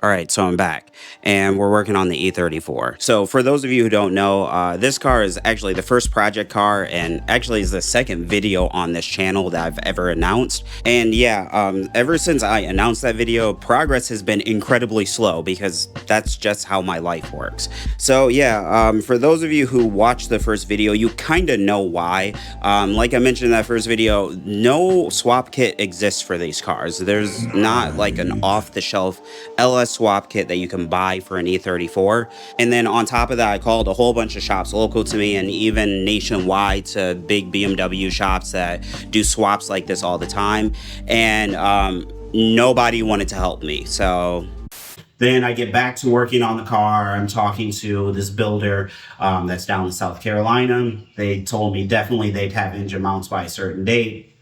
All right, so I'm back and we're working on the E34. So for those of you who don't know, this car is actually the first project car and actually is the second video on this channel that I've ever announced. And yeah, ever since I announced that video, progress has been incredibly slow because that's just how my life works. So yeah, for those of you who watched the first video, you kind of know why. Like I mentioned in that first video, no swap kit exists for these cars. There's not like an off-the-shelf LS swap kit that you can buy for an E34. And then on top of that, I called a whole bunch of shops local to me and even nationwide to big BMW shops that do swaps like this all the time. And nobody wanted to help me. So then I get back to working on the car. I'm talking to this builder that's down in South Carolina. They told me definitely they'd have engine mounts by a certain date.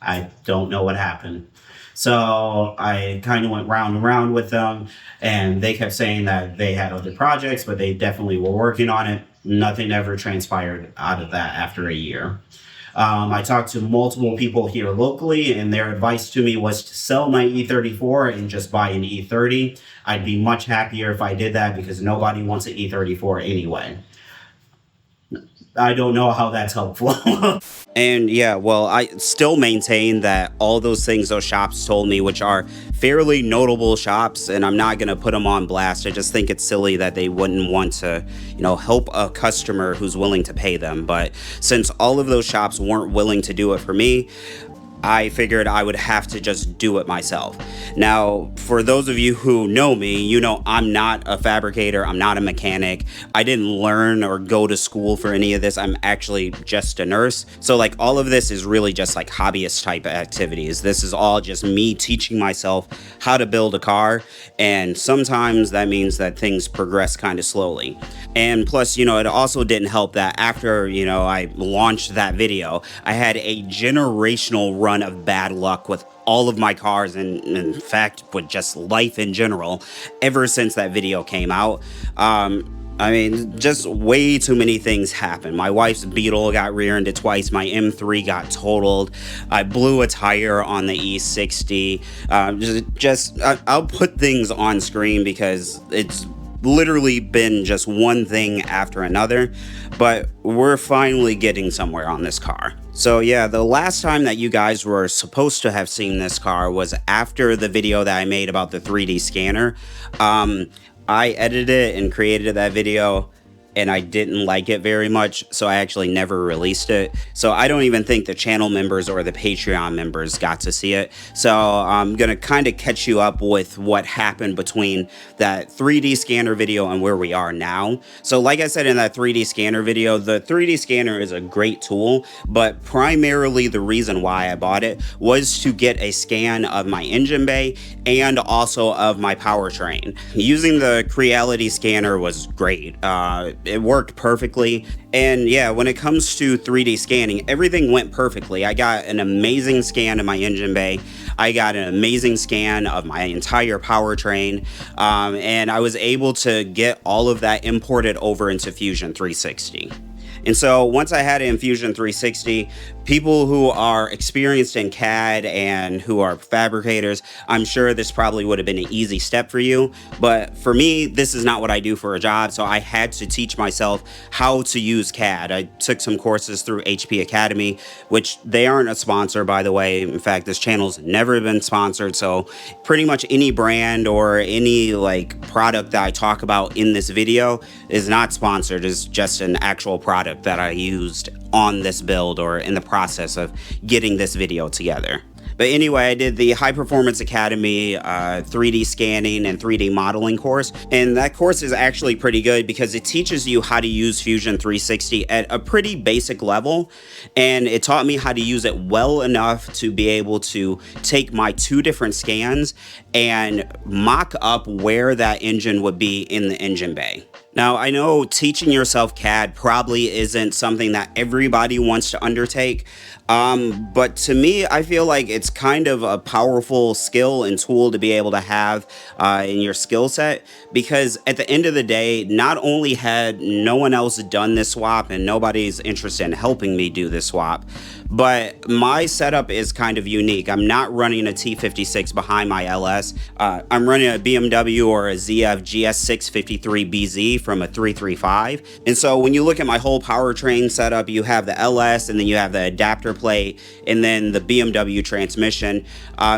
I don't know what happened. So I kind of went round and round with them, and they kept saying that they had other projects, but they definitely were working on it. Nothing ever transpired out of that after a year. I talked to multiple people here locally, and their advice to me was to sell my E34 and just buy an E30. I'd be much happier if I did that because nobody wants an E34 anyway. I don't know how that's helpful. And yeah, well, I still maintain that all those things those shops told me, which are fairly notable shops, and I'm not going to put them on blast. I just think it's silly that they wouldn't want to, you know, help a customer who's willing to pay them. But since all of those shops weren't willing to do it for me, I figured I would have to just do it myself. Now, for those of you who know me, you know I'm not a fabricator, I'm not a mechanic. I didn't learn or go to school for any of this. I'm actually just a nurse. So like all of this is really just like hobbyist type activities. This is all just me teaching myself how to build a car. And sometimes that means that things progress kind of slowly. And plus, you know, it also didn't help that after, you know, I launched that video, I had a generational run of bad luck with all of my cars and in fact with just life in general ever since that video came out. I mean, just way too many things happened. My wife's Beetle got rear-ended twice. My M3 got totaled. I blew a tire on the E60. I'll put things on screen because it's literally been just one thing after another, but we're finally getting somewhere on this car. So yeah, the last time that you guys were supposed to have seen this car was after the video that I made about the 3D scanner. I edited it and created that video, and I didn't like it very much, so I actually never released it. So I don't even think the channel members or the Patreon members got to see it. So I'm gonna kind of catch you up with what happened between that 3D scanner video and where we are now. So like I said in that 3D scanner video, the 3D scanner is a great tool, but primarily the reason why I bought it was to get a scan of my engine bay and also of my powertrain. Using the Creality scanner was great. It worked perfectly. And yeah, when it comes to 3D scanning, everything went perfectly. I got an amazing scan of my engine bay. I got an amazing scan of my entire powertrain. And I was able to get all of that imported over into Fusion 360. And so once I had it in Fusion 360, people who are experienced in CAD and who are fabricators, I'm sure this probably would have been an easy step for you. But for me, this is not what I do for a job, so I had to teach myself how to use CAD. I took some courses through HP Academy, which they aren't a sponsor, by the way. In fact, this channel's never been sponsored, so pretty much any brand or any like product that I talk about in this video is not sponsored. It's just an actual product that I used on this build or in the process of getting this video together. But anyway, I did the High Performance Academy 3D scanning and 3D modeling course, and that course is actually pretty good because it teaches you how to use Fusion 360 at a pretty basic level, and it taught me how to use it well enough to be able to take my two different scans and mock up where that engine would be in the engine bay. Now, I know teaching yourself CAD probably isn't something that everybody wants to undertake, but to me, I feel like it's kind of a powerful skill and tool to be able to have in your skill set, because at the end of the day, not only had no one else done this swap and nobody's interested in helping me do this swap, but my setup is kind of unique. I'm not running a T56 behind my LS. I'm running a BMW or a ZF GS653BZ from a 335. And so when you look at my whole powertrain setup, you have the LS, and then you have the adapter plate, and then the BMW transmission.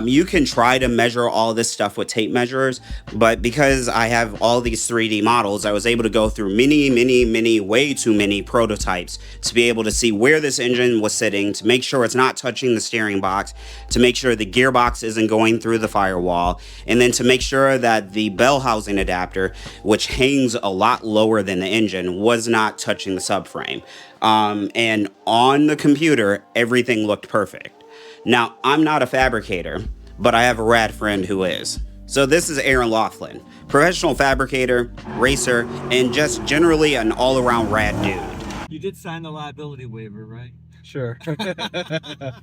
You can try to measure all this stuff with tape measures, but because I have all these 3D models, I was able to go through many, way too many prototypes to be able to see where this engine was sitting, to make sure it's not touching the steering box, to make sure the gearbox isn't going through the firewall, and then to make sure that the bell housing adapter, which hangs a lot lower than the engine, was not touching the subframe. And on the computer, everything looked perfect. Now, I'm not a fabricator, but I have a rad friend who is. So this is Aaron Laughlin, professional fabricator, racer, and just generally an all-around rad dude. You did sign the liability waiver, right? Sure.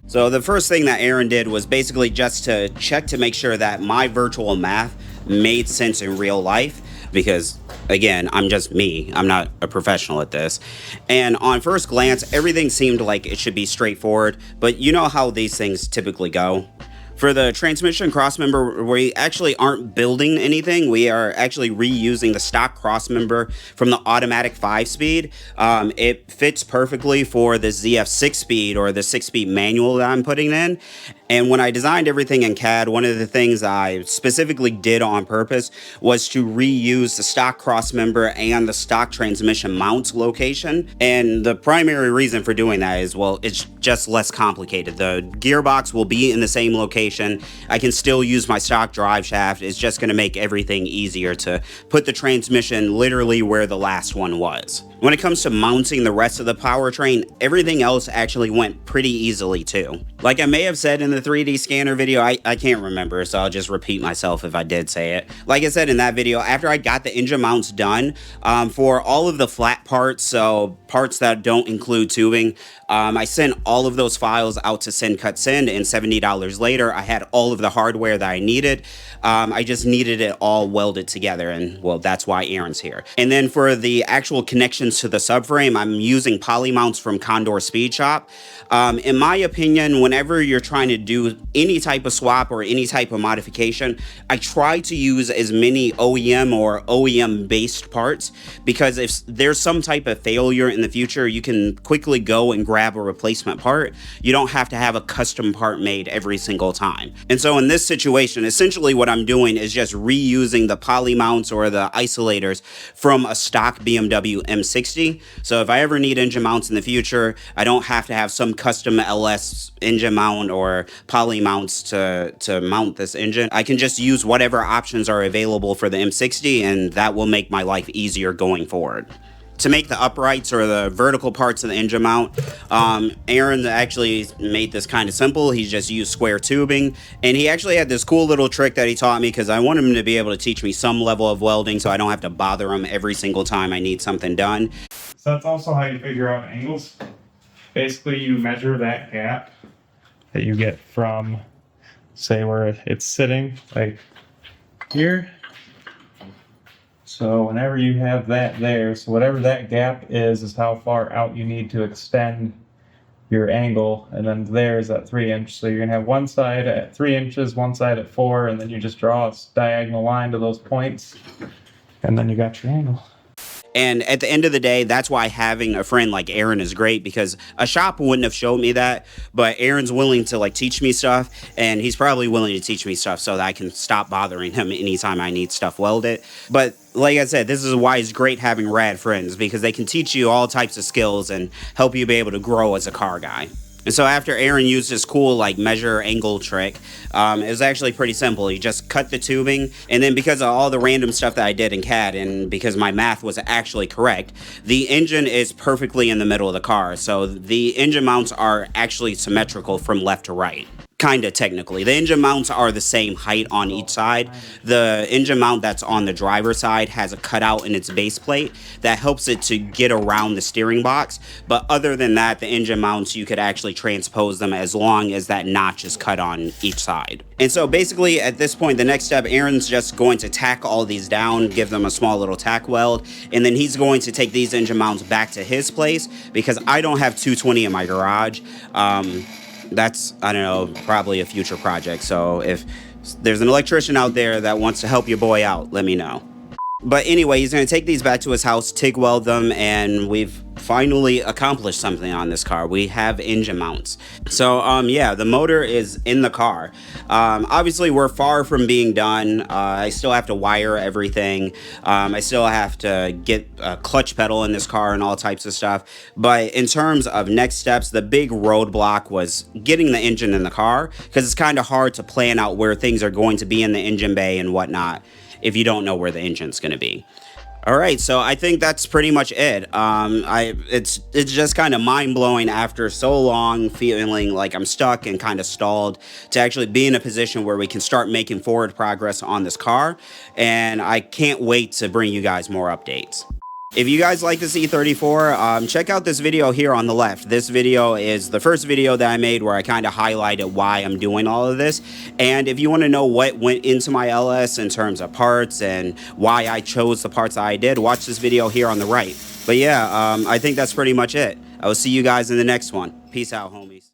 So the first thing that Aaron did was basically just to check to make sure that my virtual math made sense in real life, because again, I'm just me. I'm not a professional at this. And on first glance, everything seemed like it should be straightforward, but you know how these things typically go. For the transmission crossmember, we actually aren't building anything. We are actually reusing the stock crossmember from the automatic 5-speed. It fits perfectly for the ZF 6-speed or the 6-speed manual that I'm putting in. And when I designed everything in CAD, one of the things I specifically did on purpose was to reuse the stock crossmember and the stock transmission mounts location. And the primary reason for doing that is, well, it's just less complicated. The gearbox will be in the same location. I can still use my stock drive shaft. It's just going to make everything easier to put the transmission literally where the last one was. When it comes to mounting the rest of the powertrain, everything else actually went pretty easily too. Like I may have said in the 3D scanner video, I can't remember, so I'll just repeat myself if I did say it. Like I said in that video, after I got the engine mounts done, for all of the flat parts, so parts that don't include tubing, I sent all of those files out to Send Cut Send, and $70 later, I had all of the hardware that I needed. I just needed it all welded together, and well, that's why Aaron's here. And then for the actual connections to the subframe, I'm using poly mounts from Condor Speed Shop. In my opinion, whenever you're trying to do any type of swap or any type of modification, I try to use as many OEM or OEM based parts, because if there's some type of failure in the future, you can quickly go and grab a replacement part. You don't have to have a custom part made every single time. And so in this situation, essentially what I'm doing is just reusing the poly mounts or the isolators from a stock BMW M60. So if I ever need engine mounts in the future, I don't have to have some custom LS engine mount or poly mounts to mount this engine. I can just use whatever options are available for the M60, and that will make my life easier going forward. To make the uprights or the vertical parts of the engine mount, Aaron actually made this kind of simple. He just used square tubing, and he actually had this cool little trick that he taught me, because I want him to be able to teach me some level of welding so I don't have to bother him every single time I need something done. So that's also how you figure out angles. Basically, you measure that gap that you get from, say, where it's sitting, like here. So whenever you have that there, so whatever that gap is how far out you need to extend your angle. And then there is at 3 inch. So you're gonna have one side at 3 inches, one side at 4, and then you just draw a diagonal line to those points, and then you got your angle. And at the end of the day, that's why having a friend like Aaron is great, because a shop wouldn't have showed me that, but Aaron's willing to like teach me stuff, and he's probably willing to teach me stuff so that I can stop bothering him anytime I need stuff welded. But like I said, this is why it's great having rad friends, because they can teach you all types of skills and help you be able to grow as a car guy. And so after Aaron used this cool like measure angle trick, it was actually pretty simple. He just cut the tubing, and then because of all the random stuff that I did in CAD, and because my math was actually correct, the engine is perfectly in the middle of the car. So the engine mounts are actually symmetrical from left to right. Kind of technically. The engine mounts are the same height on each side. The engine mount that's on the driver's side has a cutout in its base plate that helps it to get around the steering box. But other than that, the engine mounts, you could actually transpose them as long as that notch is cut on each side. And so basically at this point, the next step, Aaron's just going to tack all these down, give them a small little tack weld, and then he's going to take these engine mounts back to his place because I don't have 220 in my garage. That's, I don't know, probably a future project. So if there's an electrician out there that wants to help your boy out, let me know. But anyway, he's going to take these back to his house, TIG weld them, and we've finally accomplished something on this car. We have engine mounts. So, yeah, the motor is in the car. Obviously, we're far from being done. I still have to wire everything. I still have to get a clutch pedal in this car and all types of stuff. But in terms of next steps, the big roadblock was getting the engine in the car, because it's kind of hard to plan out where things are going to be in the engine bay and whatnot if you don't know where the engine's going to be. All right, so I think that's pretty much it. It's just kind of mind-blowing after so long feeling like I'm stuck and kind of stalled to actually be in a position where we can start making forward progress on this car, and I can't wait to bring you guys more updates. If you guys like this E34, check out this video here on the left. This video is the first video that I made where I kind of highlighted why I'm doing all of this. And if you want to know what went into my LS in terms of parts and why I chose the parts that I did, watch this video here on the right. But yeah, I think that's pretty much it. I will see you guys in the next one. Peace out, homies.